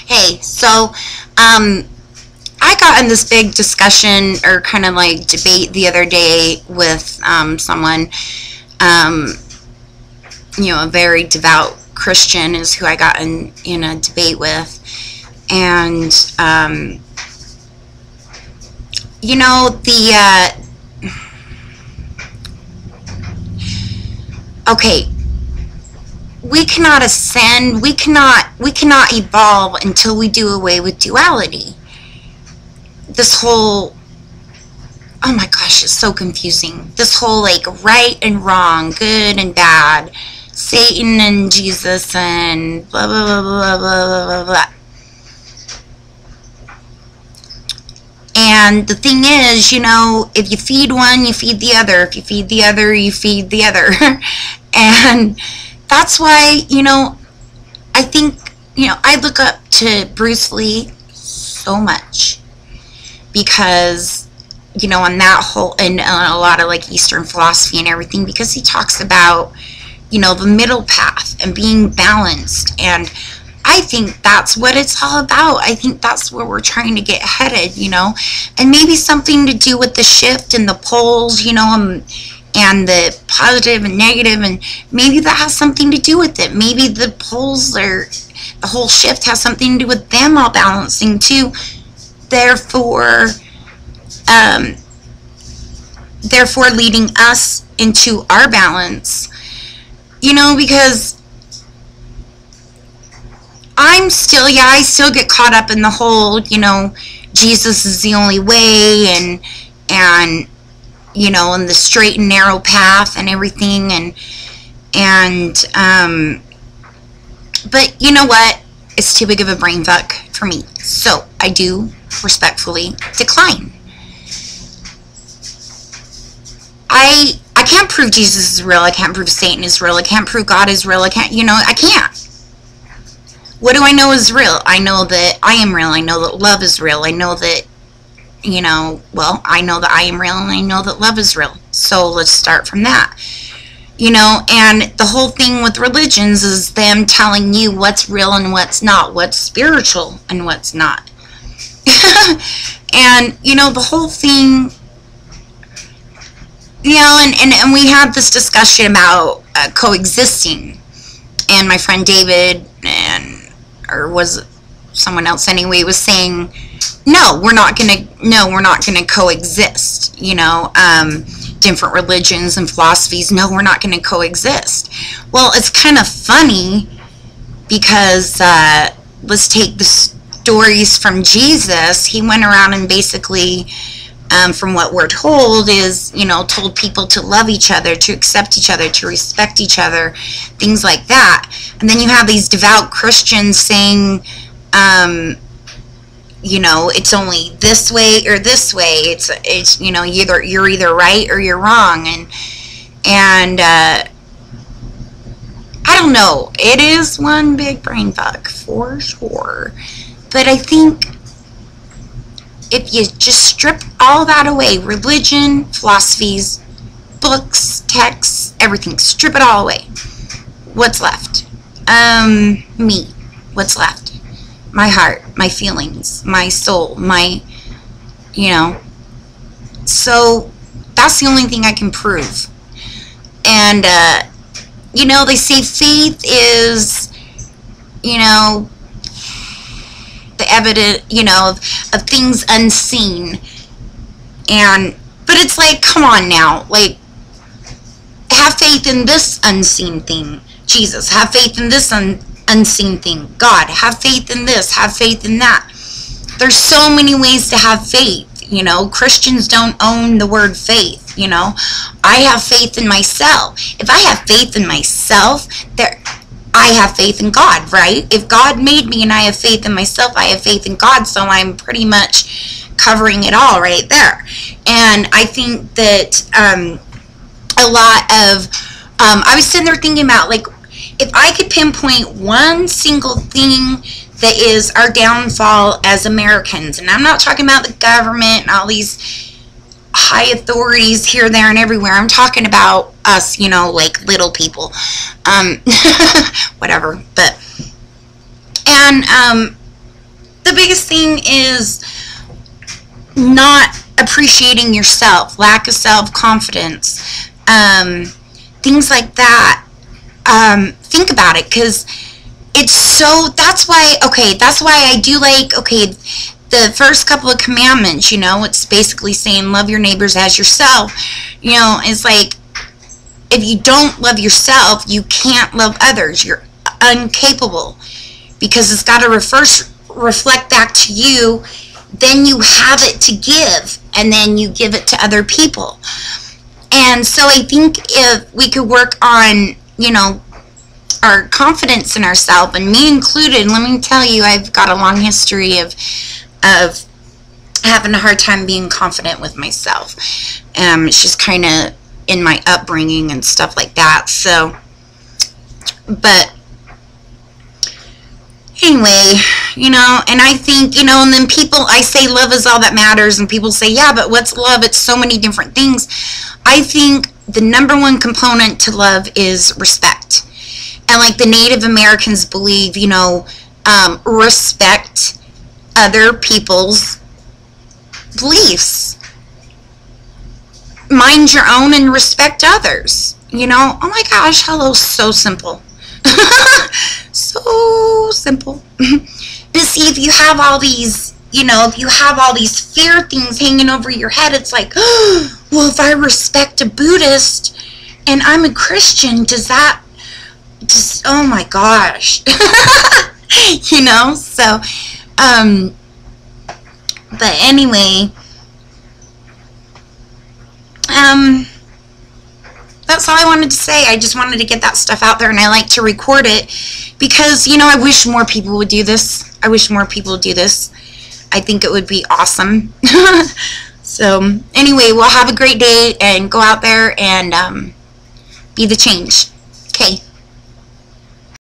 Hey, so I got in this big discussion or kind of like debate the other day with someone, um, a very devout Christian is who I got in a debate with. And, okay, we cannot ascend, we cannot evolve until we do away with duality. This whole, oh my gosh, it's so confusing. This whole like right and wrong, good and bad, Satan and Jesus and blah blah blah blah blah blah blah. And the thing is, if you feed one, you feed the other. If you feed the other, you feed the other. And that's why, I think, I look up to Bruce Lee so much because, on that whole, and a lot of like Eastern philosophy and everything, because he talks about, the middle path and being balanced. And I think that's what it's all about. I think that's where we're trying to get headed, and maybe something to do with the shift and the poles, and the positive and negative, and maybe that has something to do with it. Maybe the poles or the whole shift has something to do with them all balancing too. Therefore leading us into our balance, because I still get caught up in the whole, Jesus is the only way, and and the straight and narrow path and everything, but you know what? It's too big of a brain fuck for me. So I do respectfully decline. I can't prove Jesus is real. I can't prove Satan is real. I can't prove God is real. I can't. What do I know is real? I know that I am real. I know that love is real. I know that, I know that I am real, and I know that love is real. So let's start from that. And the whole thing with religions is them telling you what's real and what's not, what's spiritual and what's not. And, the whole thing, and we had this discussion about coexisting. And my friend David, or was it someone else anyway, was saying, no, we're not gonna coexist. Different religions and philosophies, no, we're not gonna coexist. Well, it's kind of funny because let's take the stories from Jesus. He went around and basically, from what we're told, is, told people to love each other, to accept each other, to respect each other, things like that. And then you have these devout Christians saying, it's only this way or this way. It's you're either right or you're wrong. And I don't know. It is one big brain fuck for sure. But I think if you just strip all that away, religion, philosophies, books, texts, everything, strip it all away, what's left? Me. What's left? My heart, my feelings, my soul, so that's the only thing I can prove. And, they say faith is, the evidence, of things unseen. But it's like, come on now, like, have faith in this unseen thing, Jesus. Have faith in this unseen thing, God. Have faith in this, have faith in that. There's so many ways to have faith. Christians don't own the word faith. I have faith in myself. If I have faith in myself, I have faith in God, right? If God made me and I have faith in myself, I have faith in God, so I'm pretty much covering it all right there. And I think that a lot of, I was sitting there thinking about, like, if I could pinpoint one single thing that is our downfall as Americans, and I'm not talking about the government and all these high authorities here, there, and everywhere. I'm talking about us, like little people, whatever. But, and the biggest thing is not appreciating yourself, lack of self-confidence, things like that. Think about it, because it's so, that's why I do like, the first couple of commandments, you know, it's basically saying love your neighbors as yourself. You know, it's like, if you don't love yourself, you can't love others. You're incapable, because it's got to first reflect back to you, then you have it to give, and then you give it to other people. And so I think if we could work on, you know, our confidence in ourselves, and me included, let me tell you, I've got a long history of having a hard time being confident with myself. It's just kind of in my upbringing and stuff like that. So, but anyway, you know, and I think, you know, and then people, I say love is all that matters, and people say, yeah, but what's love? It's so many different things. I think the number one component to love is respect. And like the Native Americans believe, you know, respect other people's beliefs. Mind your own and respect others. You know, oh my gosh, hello, so simple. So simple. But see, if you have all these, you know, if you have all these fear things hanging over your head, it's like, oh, well, if I respect a Buddhist and I'm a Christian, does that just, oh my gosh. You know, so, but anyway, that's all I wanted to say. I just wanted to get that stuff out there, and I like to record it because, you know, I wish more people would do this. I wish more people would do this. I think it would be awesome. So, anyway, well, have a great day, and go out there and be the change. Okay.